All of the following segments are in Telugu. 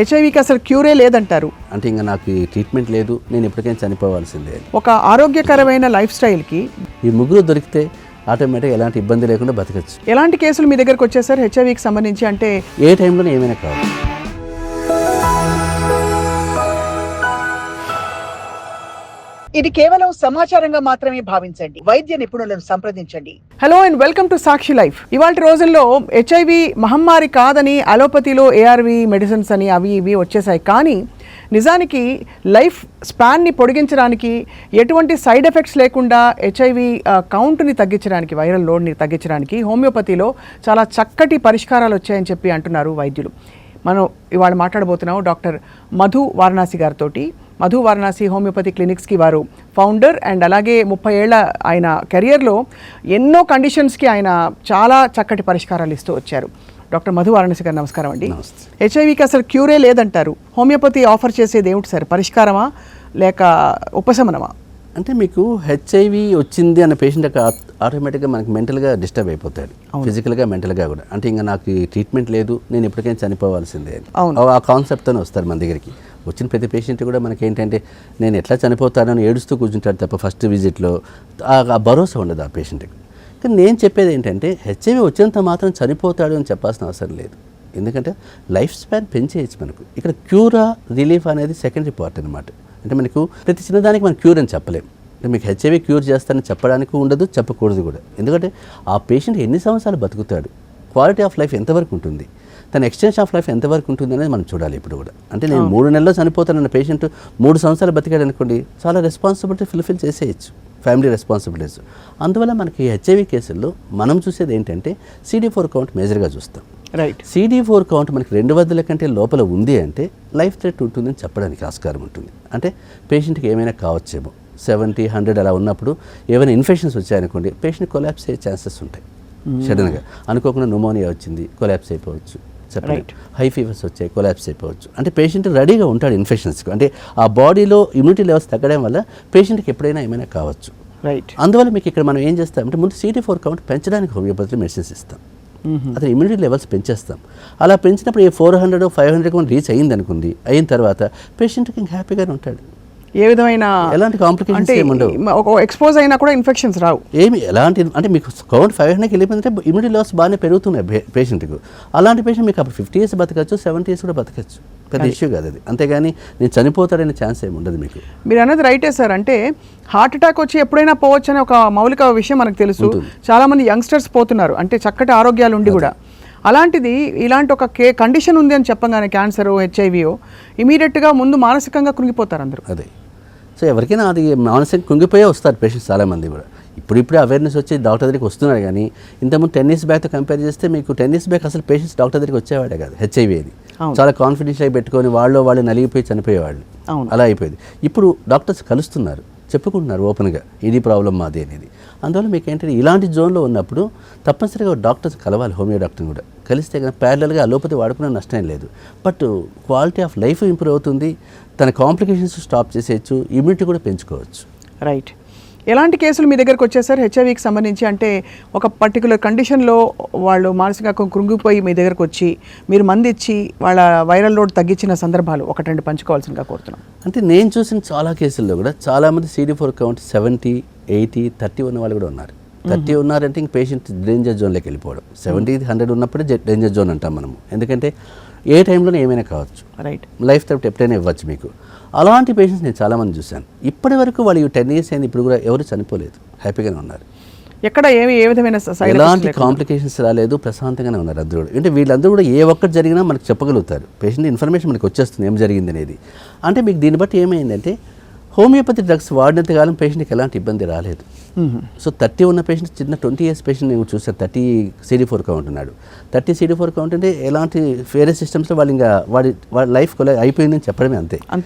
హెచ్ఐవికి అసలు క్యూరే లేదంటారు. అంటే ఇంకా నాకు ట్రీట్మెంట్ లేదు, నేను ఎప్పటికైనా చనిపోవాల్సిందే. ఒక ఆరోగ్యకరమైన లైఫ్ స్టైల్కి ఈ ముగ్గురు దొరికితే ఆటోమేటిక్గా ఎలాంటి ఇబ్బంది లేకుండా బతకచ్చు. ఎలాంటి కేసులు మీ దగ్గరకు వచ్చేసారు హెచ్ఐవికి సంబంధించి? అంటే ఏ టైంలో ఏమైనా కావాలి. ఇది కేవలం సమాచారంగా మాత్రమే భావించండి. వైద్య నిపుణులను సంప్రదించండి. Hello and welcome to Sakshi life. ఇవాళ రోజుల్లో హెచ్ఐవి మహమ్మారి కాదని అలోపతిలో ఏఆర్వి మెడిసిన్స్ అని అవి ఇవి వచ్చేసాయి. కానీ నిజానికి లైఫ్ స్పాన్ని పొడిగించడానికి, ఎటువంటి సైడ్ ఎఫెక్ట్స్ లేకుండా హెచ్ఐవి కౌంట్ని తగ్గించడానికి, వైరల్ లోడ్ని తగ్గించడానికి హోమియోపతిలో చాలా చక్కటి పరిష్కారాలు వచ్చాయని చెప్పి అంటున్నారు వైద్యులు. మనం ఇవాళ మాట్లాడబోతున్నాం డాక్టర్ మధు వారణాసి గారితో. మధు వారణాసి హోమియోపతి క్లినిక్స్కి వారు ఫౌండర్ అండ్ అలాగే 30 ఏళ్ల ఆయన కెరియర్లో ఎన్నో కండిషన్స్కి ఆయన చాలా చక్కటి పరిష్కారాలు ఇస్తూ వచ్చారు. డాక్టర్ మధు వారణాసి గారు నమస్కారం అండి. హెచ్ఐవికి అసలు క్యూరే లేదంటారు. హోమియోపతి ఆఫర్ చేసేది ఏమిటి సార్? పరిష్కారమా లేక ఉపశమనమా? అంటే మీకు హెచ్ఐవి వచ్చింది అన్న పేషెంట్ ఆటోమేటిక్గా మనకి మెంటల్గా డిస్టర్బ్ అయిపోతాడు, ఫిజికల్గా మెంటల్గా కూడా. అంటే ఇంకా నాకు ట్రీట్మెంట్ లేదు, నేను ఎప్పటికైనా చనిపోవాల్సిందే ఆ కాన్సెప్ట్తోనే వస్తారు మన దగ్గరికి. వచ్చిన ప్రతి పేషెంట్ కూడా మనకి ఏంటంటే నేను ఎట్లా చనిపోతానని ఏడుస్తూ కూర్చుంటాడు తప్ప ఫస్ట్ విజిట్లో ఆ భరోసా ఉండదు ఆ పేషెంట్కి. కానీ నేను చెప్పేది ఏంటంటే హెచ్ఐవి వచ్చినంత మాత్రం చనిపోతాడు అని చెప్పాల్సిన అవసరం లేదు. ఎందుకంటే లైఫ్ స్పాన్ పెంచేయచ్చు మనకు. ఇక్కడ క్యూరా రిలీఫ్ అనేది సెకండరీ పార్ట్ అనమాట. అంటే మనకు ప్రతి చిన్నదానికి మనం క్యూర్ అని చెప్పలేం. మీకు హెచ్ఐవి క్యూర్ చేస్తానని చెప్పడానికి ఉండదు, చెప్పకూడదు కూడా. ఎందుకంటే ఆ పేషెంట్ ఎన్ని సంవత్సరాలు బతుకుతాడు, క్వాలిటీ ఆఫ్ లైఫ్ ఎంతవరకు ఉంటుంది, తన ఎక్స్టెన్షన్ ఆఫ్ లైఫ్ ఎంతవరకు ఉంటుంది అనేది మనం చూడాలి ఇప్పుడు కూడా. అంటే నేను 3 నెలల్లో చనిపోతానన్న పేషెంట్ 3 సంవత్సరాలు బతికాడు అనుకోండి, చాలా రెస్పాన్సిబిలిటీ ఫుల్ఫిల్ చేసేయచ్చు, ఫ్యామిలీ రెస్పాన్సిబిలిటీస్. అందువల్ల మనకి హెచ్ఐవి కేసుల్లో మనం చూసేది ఏంటంటే CD4 కౌంట్ మేజర్గా చూస్తాం. రైట్. CD4 కౌంట్ మనకి 200 కంటే లోపల ఉంది అంటే లైఫ్ థ్రెట్ ఉంటుందని చెప్పడానికి ఆస్కారం ఉంటుంది. అంటే పేషెంట్కి ఏమైనా కావచ్చేమో. 70, 100 అలా ఉన్నప్పుడు ఏమైనా ఇన్ఫెక్షన్స్ వచ్చాయనుకోండి, పేషెంట్ కొలాప్స్ అయ్యే ఛాన్సెస్ ఉంటాయి. సడన్గా అనుకోకుండా న్యూమోనియా వచ్చింది, కొలాప్స్ అయిపోవచ్చు. చెప్పండి, హై ఫీవర్స్ వచ్చాయి, కొలాప్స్ అయిపోవచ్చు. అంటే పేషెంట్ రెడీగా ఉంటాడు ఇన్ఫెక్షన్స్కి. అంటే ఆ బాడీలో ఇమ్యూనిటీ లెవెల్స్ తగ్గడం వల్ల పేషెంట్కి ఎప్పుడైనా ఏమైనా కావచ్చు. రైట్. అందువల్ల మీకు ఇక్కడ మనం ఏం చేస్తామంటే ముందు CD4 కౌంట్ పెంచడానికి హోమియోపతిలో మెడిసిన్స్ ఇస్తాం. అతను ఇమ్యూనిటీ లెవెల్స్ పెంచేస్తాం. అలా పెంచినప్పుడు 400, 500 మనం రీచ్ అయ్యింది అనుకుంది. అయిన తర్వాత పేషెంట్కి ఇంకా హ్యాపీగానే ఉంటాడు. ఏ విధమైన ఎలాంటి కాంప్లికేషన్స్ ఏమి ఉండవు. ఎక్స్పోజ్ అయినా కూడా ఇన్ఫెక్షన్స్ రావు ఏమి. ఎలాంటి అంటే మీకు కౌంట్ 500కి వెళ్ళిపోయిందంటే ఇమ్యూనిటీ లెవెల్స్ బాగానే పెరుగుతున్నాయి పేషెంట్కి. అలాంటి పేషెంట్ మీకు అప్పుడు 50 years బతకచ్చు, 70 years కూడా బతకచ్చు. పెద్ద ఇష్యూ కాదు అది. అంతేగాని నేను చనిపోతాడనే ఛాన్స్ ఏమి ఉండదు మీకు. మీరు అన్నది రైటే సార్. అంటే హార్ట్ అటాక్ వచ్చి ఎప్పుడైనా పోవచ్చు అనే ఒక మౌలిక విషయం మనకు తెలుసు. చాలామంది యంగ్స్టర్స్ పోతున్నారు, అంటే చక్కటి ఆరోగ్యాలు ఉండి కూడా. అలాంటిది ఇలాంటి ఒక కండిషన్ ఉంది అని చెప్పగానే క్యాన్సర్, హెచ్ఐవియో, ఇమీడియట్గా ముందు మానసికంగా కృంగిపోతారు అందరూ. అదే. సో ఎవరికైనా అది మానసికంగా కృంగిపోయే వస్తారు పేషెంట్స్ చాలామంది కూడా. ఇప్పుడిప్పుడే అవేర్నెస్ వచ్చి డాక్టర్ దగ్గరికి వస్తున్నారు. కానీ ఇంతకుముందు 10 years బ్యాక్తో కంపేర్ చేస్తే మీకు 10 years బ్యాక్ అసలు పేషెంట్స్ డాక్టర్ దగ్గరికి వచ్చేవాడే కాదు. హెచ్ఐవి అని చాలా కాన్ఫిడెన్షియల్గా పెట్టుకొని వాళ్ళు నలిగిపోయి చనిపోయేవాళ్ళు. అలా అయిపోయింది. ఇప్పుడు డాక్టర్స్ కలుస్తున్నారు, చెప్పుకుంటున్నారు ఓపెన్గా, ఇది ప్రాబ్లం మాది అనేది. అందువల్ల మీకు ఏంటంటే ఇలాంటి జోన్లో ఉన్నప్పుడు తప్పనిసరిగా డాక్టర్స్ కలవాలి, హోమియో డాక్టర్ని కూడా కలిస్తే కానీ ప్యారలల్గా అలోపతి వాడుకునే నష్టం లేదు. But quality of life improve అవుతుంది, తన కాంప్లికేషన్స్ స్టాప్ చేసేయచ్చు, ఇమ్యూనిటీ కూడా పెంచుకోవచ్చు. రైట్. ఎలాంటి కేసులు మీ దగ్గరకు వచ్చేసారు హెచ్ఐవికి సంబంధించి? అంటే ఒక పర్టికులర్ కండిషన్లో వాళ్ళు మానసికంగా కృంగిపోయి మీ దగ్గరకు వచ్చి మీరు మంది ఇచ్చి వాళ్ళ వైరల్ లోడ్ తగ్గించిన సందర్భాలు 1-2 పంచుకోవాల్సిందిగా కోరుతున్నాం. అంటే నేను చూసిన చాలా కేసుల్లో కూడా చాలామంది CD4 కౌంట్ 70, 80, 30 ఉన్న వాళ్ళు కూడా ఉన్నారు. 30 ఉన్నారంటే ఇంక పేషెంట్ డేంజర్ జోన్లోకి వెళ్ళిపోవడం. 70, 100 ఉన్నప్పుడే డేంజర్ జోన్ అంటాం మనము. ఎందుకంటే ఏ టైంలోనే ఏమైనా కావచ్చు. రైట్. లైఫ్ థ్రెట్ ఎప్పుడైనా ఇవ్వచ్చు మీకు. అలాంటి పేషెంట్స్ నేను చాలామంది చూశాను. ఇప్పటి వరకు వాళ్ళు 10 years అయింది, ఇప్పుడు కూడా ఎవరు చనిపోలేదు, హ్యాపీగానే ఉన్నారు. ఎక్కడ ఏ విధమైన ఎలాంటి కాంప్లికేషన్స్ రాలేదు, ప్రశాంతంగానే ఉన్నారు అందరూ కూడా. అంటే వీళ్ళందరూ కూడా ఏ ఒక్కటి జరిగినా మనకు చెప్పగలుగుతారు. పేషెంట్ ఇన్ఫర్మేషన్ మనకు వచ్చేస్తుంది ఏం జరిగింది అనేది. అంటే మీకు దీన్ని బట్టి ఏమైందంటే హోమియోపతి డ్రగ్స్ వాడినంత కాలం పేషెంట్కి ఎలాంటి ఇబ్బంది రాలేదు. సో 30 ఉన్న పేషెంట్, చిన్న 20 years పేషెంట్ నేను చూసాను, 30 CD4 కౌంట్ ఉన్నాడు. 30 CD4 కౌంట్ అంటే ఎలాంటి వేరే సిస్టమ్స్లో వాళ్ళు ఇంకా వాడి లైఫ్ అయిపోయిందని చెప్పడమే అంతే.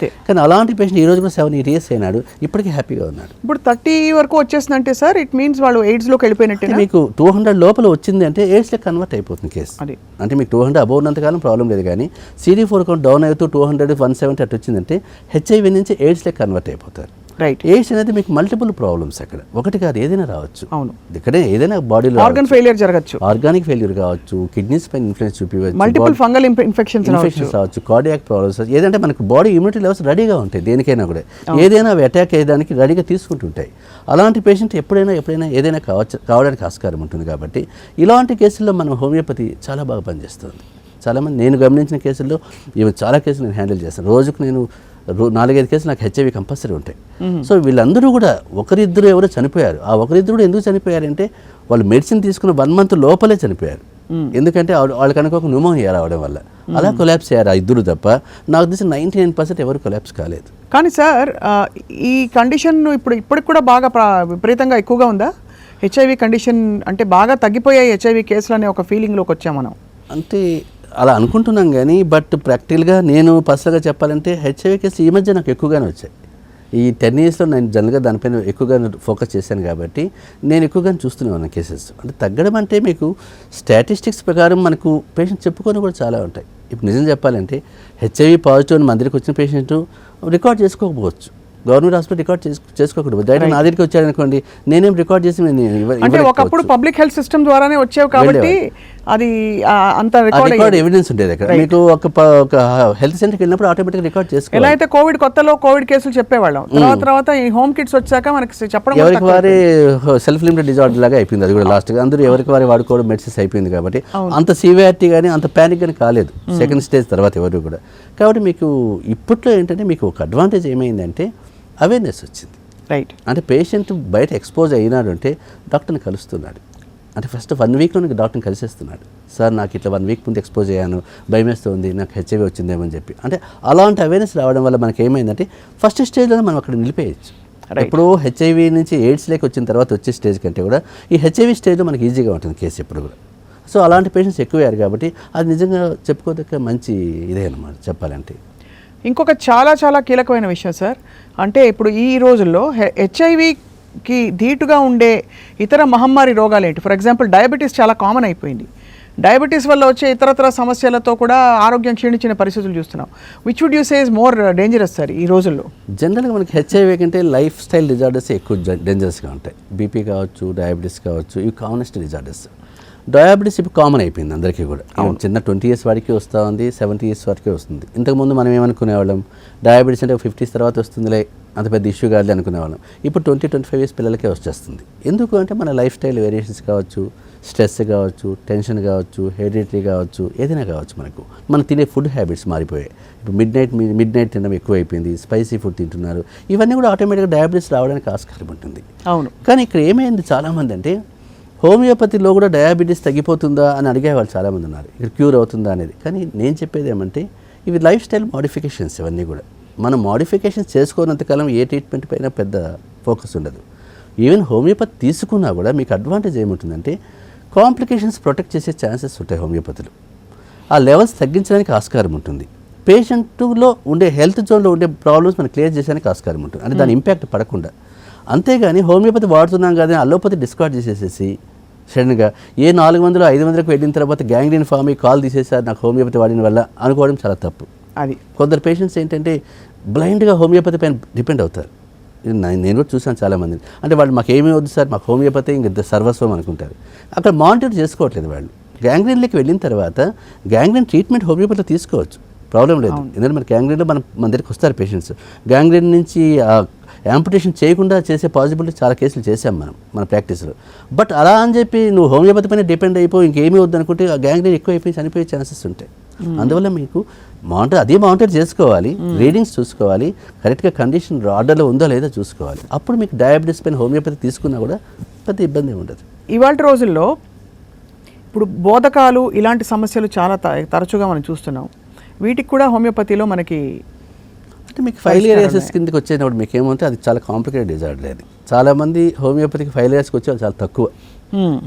కానీ అలాంటి పేషెంట్ ఈ రోజు కూడా 7 years అయినాడు, ఇప్పటికీ హ్యాపీగా ఉన్నాడు. ఇప్పుడు 30 వరకు వచ్చేసిందంటే సార్ ఇట్ మీన్స్ వాళ్ళు ఎయిడ్స్లోకి వెళ్ళిపోయినట్టే. మీకు 200 లోపల వచ్చింది అంటే ఎయిడ్స్లో కన్వర్ట్ అయిపోతుంది కేసు. అంటే మీకు 200 అబౌవ్ ఉన్నంతకాలం ప్రాబ్లం లేదు. కానీ CD4 కౌంట్ డౌన్ అవుతూ 200, 170 అటు వచ్చిందంటే హెచ్ఐవి నుంచి ఎయిడ్స్లో కన్వర్ట్ అయిపోతారు. రైట్. ఎయిడ్స్ అనేది మీకు మల్టిపుల్ ప్రాబ్లమ్స్ అక్కడ, ఒకటి కాదు ఏదైనా రావచ్చు. అవును, ఇక్కడే ఏదైనా బాడీలో ఆర్గన్ ఫెయిలియర్ జరగచ్చు, ఆర్గానిక్ ఫెయిల్యూర్ కావచ్చు, కిడ్నీస్ పైన ఇన్ఫ్లుయెన్స్ చూపించవచ్చు, మల్టిపుల్ ఫంగల్ ఇన్ఫెక్షన్స్ రావచ్చు, కార్డియాక్ ప్రాబ్లమ్స్. ఏదంటే మనకు బాడీ ఇమ్యూనిటీ లెవెల్స్ రెడీగా ఉంటాయి దేనికైనా కూడా, ఏదైనా అవి అటాక్ అయ్యేదానికి రెడీగా తీసుకుంటుంటాయి. అలాంటి పేషెంట్ ఎప్పుడైనా ఏదైనా కావడానికి ఆస్కారం ఉంటుంది. కాబట్టి ఇలాంటి కేసుల్లో మనం హోమియోపతి చాలా బాగా పనిచేస్తుంది. చాలామంది నేను గమనించిన కేసుల్లో ఇవి చాలా కేసులు నేను హ్యాండిల్ చేస్తాను. రోజుకు నేను 4-5 కేసులు నాకు హెచ్ఐవి కంపల్సరీ ఉంటాయి. సో వీళ్ళందరూ కూడా ఒకరిద్దరు ఎవరో చనిపోయారు. ఆ ఒకరిద్దరు కూడా ఎందుకు చనిపోయారంటే వాళ్ళు మెడిసిన్ తీసుకున్న 1 month లోపలే చనిపోయారు. ఎందుకంటే వాళ్ళకి అనుకోక న్యూమోనియా రావడం వల్ల అలా కొలాప్స్ అయ్యారు ఆ ఇద్దరు తప్ప. నాకు తెలిసి 99% ఎవరు కొలాప్స్ కాలేదు. కానీ సార్ ఈ కండిషన్ ఇప్పటికి కూడా బాగా విపరీతంగా ఎక్కువగా ఉందా? హెచ్ఐవి కండిషన్ అంటే బాగా తగ్గిపోయాయి హెచ్ఐవి కేసులు అనే ఒక ఫీలింగ్లోకి వచ్చాం మనం. అంటే అలా అనుకుంటున్నాం కానీ బట్ ప్రాక్టికల్గా నేను పర్సనల్గా చెప్పాలంటే హెచ్ఐవి కేసులు ఈ మధ్య నాకు ఎక్కువగానే వచ్చాయి. ఈ 10 yearsలో నేను జనరల్గా దానిపైన ఎక్కువగా ఫోకస్ చేశాను కాబట్టి నేను ఎక్కువగా చూస్తూనే ఉన్నాను కేసెస్. అంటే తగ్గడం అంటే మీకు స్టాటిస్టిక్స్ ప్రకారం మనకు పేషెంట్ చెప్పుకొని కూడా చాలా ఉంటాయి. ఇప్పుడు నిజం చెప్పాలంటే హెచ్ఐవి పాజిటివ్ అని మన దగ్గరికి వచ్చిన పేషెంట్ రికార్డ్ చేసుకోకపోవచ్చు, గవర్నమెంట్ హాస్పిటల్ రికార్డ్ చేసుకోకూడదు. డైరెక్ట్ నా దగ్గరికి వచ్చారనుకోండి, నేనేం రికార్డ్ చేసి అంటే ఒకప్పుడు పబ్లిక్ హెల్త్ సిస్టమ్ ద్వారానే వచ్చేవి కాబట్టి అది అంత రికార్డ్ ఎవిడెన్స్ ఉండేది. అక్కడ మీకు ఒక హెల్త్ సెంటర్కి వెళ్ళినప్పుడు ఆటోమేటిక్ రికార్డ్ చేసుకోవాలి. ఎలా అయితే కొత్తలో కోవిడ్ కేసులు చెప్పేవాళ్ళం, తర్వాత ఈ హోమ్ కిట్స్ వచ్చాక మనకి చెప్పడం ఎవరికి వారి సెల్ఫ్ లిమిటెడ్ డిజార్డర్ లాగా అయిపోయింది. అది కూడా లాస్ట్గా అందరూ ఎవరికి వారి వాడుకోవడం మెడిసిన్స్ అయిపోయింది కాబట్టి అంత సివియారిటీ కానీ అంత ప్యానిక్ కానీ కాలేదు సెకండ్ స్టేజ్ తర్వాత ఎవరు కూడా. కాబట్టి మీకు ఇప్పట్లో ఏంటంటే మీకు ఒక అడ్వాంటేజ్ ఏమైందంటే అవేర్నెస్ వచ్చింది. రైట్. అంటే పేషెంట్ బయట ఎక్స్పోజ్ అయినాడు అంటే డాక్టర్ని కలుస్తున్నాడు. అంటే ఫస్ట్ 1 weekలోనే డాక్టర్ని కలిసేస్తున్నాడు. సార్ నాకు ఇట్లా 1 week ముందు ఎక్స్పోజ్ అయ్యాను, భయమేస్తుంది, నాకు హెచ్ఐవి వచ్చిందేమో అని చెప్పి. అంటే అలాంటి అవేర్నెస్ రావడం వల్ల మనకి ఏమైందంటే ఫస్ట్ స్టేజ్లోనే మనం అక్కడ నిలిపేయచ్చు. ఇప్పుడు హెచ్ఐవి నుంచి ఎయిడ్స్లోకి వచ్చిన తర్వాత వచ్చే స్టేజ్ కంటే కూడా ఈ హెచ్ఐవి స్టేజ్లో మనకి ఈజీగా ఉంటుంది కేసు ఎప్పుడు కూడా. సో అలాంటి పేషెంట్స్ ఎక్కువయ్యారు కాబట్టి అది నిజంగా చెప్పుకోదక్క మంచి ఇదే అన్నమాట చెప్పాలంటే. ఇంకొక చాలా కీలకమైన విషయం సార్, అంటే ఇప్పుడు ఈ రోజుల్లో హెచ్ఐవికి ధీటుగా ఉండే ఇతర మహమ్మారి రోగాలు ఏంటి? ఫర్ ఎగ్జాంపుల్ డయాబెటీస్ చాలా కామన్ అయిపోయింది. డయాబెటీస్ వల్ల వచ్చే ఇతరత్ర సమస్యలతో కూడా ఆరోగ్యం క్షీణించిన పరిస్థితులు చూస్తున్నాం. Which would you say is more dangerous sir ఈ రోజుల్లో? జనరల్గా మనకి హెచ్ఐవి కంటే లైఫ్ స్టైల్ డిజార్డర్స్ ఎక్కువ డేంజరస్గా ఉంటాయి. బీపీ కావచ్చు, డయాబెటీస్ కావచ్చు, ఇవి కామనెస్ట్ డిజార్డర్స్. డయాబెటీస్ ఇప్పుడు కామన్ అయిపోయింది అందరికీ కూడా. చిన్న 20 years వాడికి వస్తూ ఉంది, 70 years వరకే వస్తుంది. ఇంతకుముందు మనం ఏమనుకునేవాళ్ళం, డయాబెటీస్ అంటే 50s తర్వాత వస్తుందిలే, అంత పెద్ద ఇష్యూ కాదు అనుకునేవాళ్ళం. ఇప్పుడు 20-25 years పిల్లలకే వచ్చేస్తుంది. ఎందుకు అంటే మన లైఫ్ స్టైల్ వేరియేషన్స్ కావచ్చు, స్ట్రెస్ కావచ్చు, టెన్షన్ కావచ్చు, హెరిడిటరీ కావచ్చు, ఏదైనా కావచ్చు, మనకు మనం తినే ఫుడ్ హ్యాబిట్స్ మారిపోయాయి. ఇప్పుడు మిడ్ నైట్ తినడం ఎక్కువైపోయింది, స్పైసీ ఫుడ్ తింటున్నారు. ఇవన్నీ కూడా ఆటోమేటిక్గా డయాబెటీస్ రావడానికి ఆస్కారం ఉంటుంది. అవును. కానీ ఇక్కడ ఏమైంది చాలామంది అంటే హోమియోపతిలో కూడా డయాబెటీస్ తగ్గిపోతుందా అని అడిగేవాళ్ళు చాలామంది ఉన్నారు, ఇక్కడ క్యూర్ అవుతుందా అనేది. కానీ నేను చెప్పేది ఏమంటే ఇవి లైఫ్ స్టైల్ మోడిఫికేషన్స్. ఇవన్నీ కూడా మనం మోడిఫికేషన్స్ చేసుకోనంతకాలం ఏ ట్రీట్మెంట్ పైన పెద్ద ఫోకస్ ఉండదు. ఈవెన్ హోమియోపతి తీసుకున్నా కూడా మీకు అడ్వాంటేజ్ ఏముంటుందంటే కాంప్లికేషన్స్ ప్రొటెక్ట్ చేసే ఛాన్సెస్ ఉంటాయి హోమియోపతిలో. ఆ లెవెల్స్ తగ్గించడానికి ఆస్కారం ఉంటుంది. పేషెంట్లో ఉండే హెల్త్ జోన్లో ఉండే ప్రాబ్లమ్స్ మనం క్లియర్ చేసేందుకు ఆస్కారం ఉంటుంది, అంటే దాని ఇంపాక్ట్ పడకుండా. అంతేగాని హోమియోపతి వాడుతున్నాం కదా అలోపతి డిస్కార్డ్ చేసేసేసి సడన్గా 400-500కి వెళ్ళిన తర్వాత గ్యాంగ్రీన్ ఫామ్ కాల్ తీసేసారు నాకు హోమియోపతి వాడిన వల్ల అనుకోవడం చాలా తప్పు. అది కొందరు పేషెంట్స్ ఏంటంటే బ్లైండ్గా హోమియోపతి పైన డిపెండ్ అవుతారు. నేను కూడా చూసాను చాలామందిని. అంటే వాళ్ళు మాకు ఏమీ వద్దు సార్, మాకు హోమియోపతి ఇంక సర్వస్వం అనుకుంటారు. అక్కడ మానిటర్ చేసుకోవట్లేదు వాళ్ళు. గ్యాంగ్రీన్లోకి వెళ్ళిన తర్వాత గ్యాంగ్రీన్ ట్రీట్మెంట్ హోమియోపతిలో తీసుకోవచ్చు, ప్రాబ్లం లేదు. ఎందుకంటే మన గ్యాంగ్రీన్లో మన దగ్గరికి వస్తారు పేషెంట్స్. గ్యాంగ్రీన్ నుంచి యాంపుటేషన్ చేయకుండా చేసే పాసిబిలిటీ చాలా కేసులు చేసాం మన ప్రాక్టీస్లో. బట్ అలా అని చెప్పి నువ్వు హోమియోపతి పైన డిపెండ్ అయిపోయి ఇంకేమీ వద్దు అనుకుంటే ఆ గ్యాంగ్రీన్ ఎక్కువ అయిపోయి చనిపోయే ఛాన్సెస్ ఉంటాయి. అందువల్ల మీకు మానిటర్ చేసుకోవాలి, రీడింగ్స్ చూసుకోవాలి, కరెక్ట్గా కండిషన్ ఆర్డర్లో ఉందో లేదో చూసుకోవాలి. అప్పుడు మీకు డయాబెటీస్ పైన హోమియోపతి తీసుకున్నా కూడా పెద్ద ఇబ్బంది ఉండదు. ఇవాళ రోజుల్లో ఇప్పుడు బోధకాలు ఇలాంటి సమస్యలు చాలా తరచుగా మనం చూస్తున్నాం. వీటికి కూడా హోమియోపతిలో మనకి అంటే మీకు ఫైలియరియాసిస్ కిందకి వచ్చేటప్పుడు మీకు ఏమంటే అది చాలా కాంప్లికేటెడ్ డిజార్డర్. అది చాలామంది హోమియోపతికి ఫైలియరియాసిస్కి వచ్చే చాలా తక్కువ.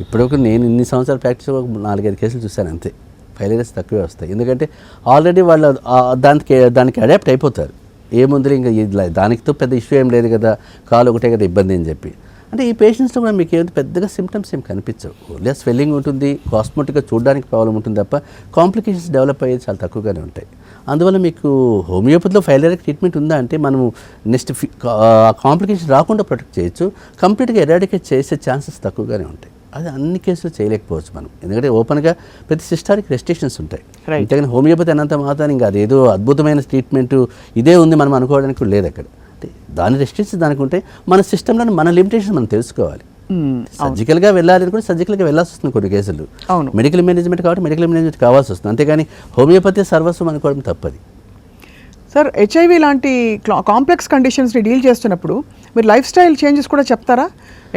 ఇప్పుడు నేను ఇన్ని సంవత్సరాలు ప్రాక్టీస్ 4-5 కేసులు చూశాను అంతే. ఫైలియరియాసిస్ తక్కువే వస్తాయి, ఎందుకంటే ఆల్రెడీ వాళ్ళు దానికి అడాప్ట్ అయిపోతారు. ఏముంది ఇంకా దానితో పెద్ద ఇష్యూ ఏం లేదు కదా, కాలు ఒకటే కదా ఇబ్బంది అని చెప్పి. అంటే ఈ పేషెంట్స్లో కూడా మీకు ఏమైనా పెద్దగా సిమ్టమ్స్ ఏం కనిపించవు. ఓన్లీ స్వెల్లింగ్ ఉంటుంది, కాస్మెటిక్గా చూడడానికి ప్రాబ్లం ఉంటుంది తప్ప కాంప్లికేషన్స్ డెవలప్ అయ్యేది చాలా తక్కువగానే ఉంటాయి. అందువల్ల మీకు హోమియోపతిలో ఫెయిలియర్ ట్రీట్మెంట్ ఉందా అంటే మనము నెక్స్ట్ కాంప్లికేషన్ రాకుండా ప్రొటెక్ట్ చేయొచ్చు, కంప్లీట్గా ఎరాడికేట్ చేసే ఛాన్సెస్ తక్కువగానే ఉంటాయి. అది అన్ని కేసులు చేయలేకపోవచ్చు మనం, ఎందుకంటే ఓపెన్గా ప్రతి సిస్టానికి రెస్ట్రిక్షన్స్ ఉంటాయి. అంతేగాని హోమియోపతి అన్నంత మాత్రం ఇంకా అదేదో అద్భుతమైన ట్రీట్మెంట్ ఇదే ఉంది మనం అనుకోవడానికి లేదు అక్కడ. అంటే దాని రెస్ట్రిక్షన్స్ దానికి ఉంటాయి. మన సిస్టంలో మన లిమిటేషన్ మనం తెలుసుకోవాలి. సర్జికల్గా వెళ్ళాలి అనుకుంటే సర్జికల్గా వెళ్ళాల్సి వస్తుంది కొన్ని కేసులు. మెడికల్ మేనేజ్మెంట్ కాబట్టి మెడికల్ మేనేజ్మెంట్ కావాల్సి వస్తుంది, అంతేగాని హోమియోపతి సర్వస్వం అనుకోవడం తప్పది. సార్, హెచ్ఐవి లాంటి కాంప్లెక్స్ కండిషన్స్ని డీల్ చేస్తున్నప్పుడు మీరు లైఫ్ స్టైల్ చేంజెస్ కూడా చెప్తారా?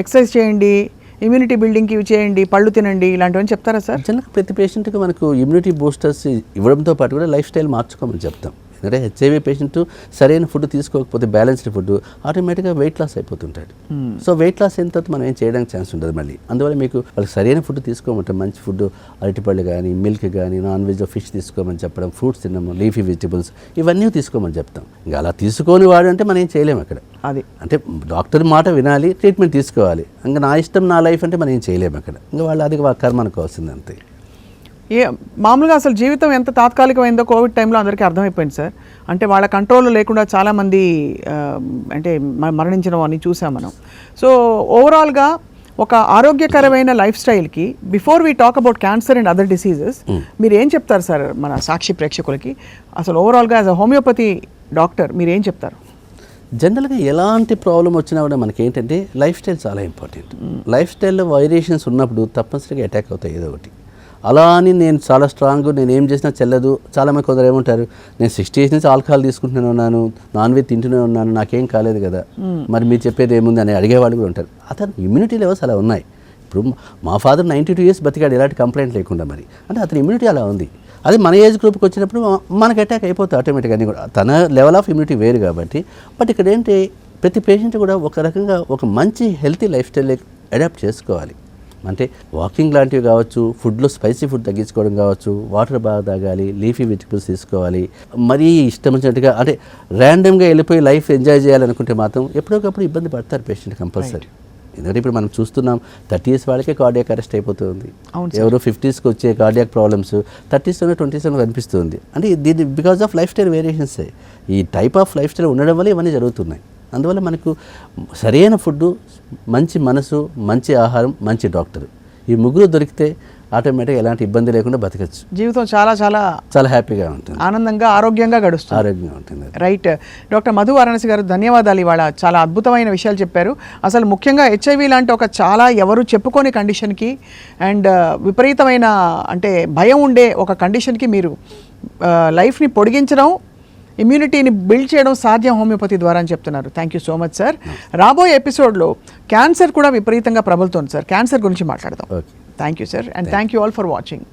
ఎక్సర్సైజ్ చేయండి, ఇమ్యూనిటీ బిల్డింగ్కి ఇవి చేయండి, పళ్ళు తినండి, ఇలాంటివన్నీ చెప్తారా సార్? జనరల్గా ప్రతి పేషెంట్కి మనకు ఇమ్యూనిటీ బూస్టర్స్ ఇవ్వడంతో పాటు కూడా లైఫ్ స్టైల్ మార్చుకోమని చెప్తాం. ఎందుకంటే హెచ్ఐవి పేషెంట్ సరైన ఫుడ్ తీసుకోకపోతే, బ్యాలెన్స్డ్ ఫుడ్, ఆటోమేటిక్గా వెయిట్ లాస్ అయిపోతుంటాడు. సో వెయిట్ లాస్ అయిన తర్వాత మనం ఏం చేయడానికి ఛాన్స్ ఉండదు మళ్ళీ. అందువల్ల మీకు వాళ్ళకి సరైన ఫుడ్ తీసుకోమంటాం, మంచి ఫుడ్, అరటిపళ్ళు కానీ, మిల్క్ కానీ, నాన్ వెజ్ ఫిష్ తీసుకోమని చెప్పడం, ఫ్రూట్స్ తినము, లీఫీ వెజిటబుల్స్ ఇవన్నీ తీసుకోమని చెప్తాం. ఇంకా అలా తీసుకొని వాడు అంటే మనం ఏం చేయలేము అక్కడ. అది అంటే డాక్టర్ మాట వినాలి, ట్రీట్మెంట్ తీసుకోవాలి. ఇంకా నా ఇష్టం నా లైఫ్ అంటే మనం ఏం చేయలేము అక్కడ. ఇంకా వాళ్ళు అది కర్మ అనుకోవాల్సింది అంతే. మామూలుగా అసలు జీవితం ఎంత తాత్కాలికమైందో కోవిడ్ టైంలో అందరికీ అర్థమైపోయింది సార్. అంటే వాళ్ళ కంట్రోల్లో లేకుండా చాలామంది అంటే మరణించడం అని చూసాం మనం. సో ఓవరాల్గా ఒక ఆరోగ్యకరమైన లైఫ్ స్టైల్కి before we talk about cancer and other diseases మీరు ఏం చెప్తారు సార్ మన సాక్షి ప్రేక్షకులకి? అసలు ఓవరాల్గా యాజ్ అ హోమియోపతి డాక్టర్ మీరు ఏం చెప్తారు? జనరల్గా ఎలాంటి ప్రాబ్లం వచ్చినా కూడా మనకి ఏంటంటే లైఫ్ స్టైల్ చాలా ఇంపార్టెంట్. లైఫ్ స్టైల్లో వైరియేషన్స్ ఉన్నప్పుడు తప్పనిసరిగా అటాక్ అవుతాయి ఏదో ఒకటి. అలా అని నేను చాలా స్ట్రాంగ్, నేను ఏం చేసినా చెల్లదు. చాలామంది కొందరు ఏమంటారు, నేను 60 years నుంచి ఆల్కహాల్ తీసుకుంటూనే ఉన్నాను, నాన్ వెజ్ తింటూనే ఉన్నాను, నాకేం కాలేదు కదా, మరి మీరు చెప్పేది ఏముంది అని అడిగేవాళ్ళు కూడా ఉంటారు. అతను ఇమ్యూనిటీ లెవెల్స్ అలా ఉన్నాయి. ఇప్పుడు మా ఫాదర్ 92 years బతికాడు ఎలాంటి కంప్లైంట్ లేకుండా. మరి అంటే అతని ఇమ్యూనిటీ అలా ఉంది. అది మన ఏజ్ గ్రూప్కి వచ్చినప్పుడు మనకు అటాక్ అయిపోతుంది ఆటోమేటిక్గా. అన్నీ కూడా తన లెవెల్ ఆఫ్ ఇమ్యూనిటీ వేరు కాబట్టి. బట్ ఇక్కడ ఏంటి, ప్రతి పేషెంట్ కూడా ఒక రకంగా ఒక మంచి హెల్తీ లైఫ్ స్టైల్ అడాప్ట్ చేసుకోవాలి. అంటే వాకింగ్ లాంటివి కావచ్చు, ఫుడ్లో స్పైసీ ఫుడ్ తగ్గించుకోవడం కావచ్చు, వాటర్ బాగా తాగాలి, లీఫీ వెజిటబుల్స్ తీసుకోవాలి. మరీ ఇష్టం వచ్చినట్టుగా అంటే ర్యాండమ్గా వెళ్ళిపోయి లైఫ్ ఎంజాయ్ చేయాలనుకుంటే మాత్రం ఎప్పుడోకప్పుడు ఇబ్బంది పడతారు పేషెంట్ కంపల్సరీ. ఎందుకంటే ఇప్పుడు మనం చూస్తున్నాం 30 years వాళ్ళకే కార్డియాక్ అరెస్ట్ అయిపోతుంది. ఎవరో 50sకి వచ్చే కార్డియాక్ ప్రాబ్లమ్స్ 30sలోనే 20sలోనే కనిపిస్తుంది. అంటే దీని బికాజ్ ఆఫ్ లైఫ్ స్టైల్ వేరియేషన్సే. ఈ టైప్ ఆఫ్ లైఫ్ స్టైల్ ఉండడం వల్ల ఇవన్నీ జరుగుతున్నాయి. అందువల్ల మనకు సరైన ఫుడ్, మంచి మనసు, మంచి ఆహారం, మంచి డాక్టర్, ఈ ముగ్గురు దొరికితే ఆటోమేటిక్గా ఎలాంటి ఇబ్బంది లేకుండా బతకచ్చు. జీవితం చాలా చాలా చాలా హ్యాపీగా ఉంటుంది, ఆనందంగా, ఆరోగ్యంగా గడుస్తుంది, ఆరోగ్యంగా ఉంటుంది. రైట్. డాక్టర్ మధు వారణాసి గారు ధన్యవాదాలు. ఇవాళ చాలా అద్భుతమైన విషయాలు చెప్పారు. అసలు ముఖ్యంగా హెచ్ఐవి లాంటి ఒక చాలా ఎవరు చెప్పుకోని కండిషన్కి అండ్ విపరీతమైన అంటే భయం ఉండే ఒక కండిషన్కి మీరు లైఫ్ని పొడిగించడం, ఇమ్యూనిటీని బిల్డ్ చేయడం సాధ్యం హోమియోపతి ద్వారా అని చెప్తున్నారు. Thank you so much sir. రాబోయే ఎపిసోడ్లో క్యాన్సర్ కూడా విపరీతంగా ప్రబలుతోంది సార్. క్యాన్సర్ గురించి మాట్లాడదాం. Thank you sir, and thank you all for watching.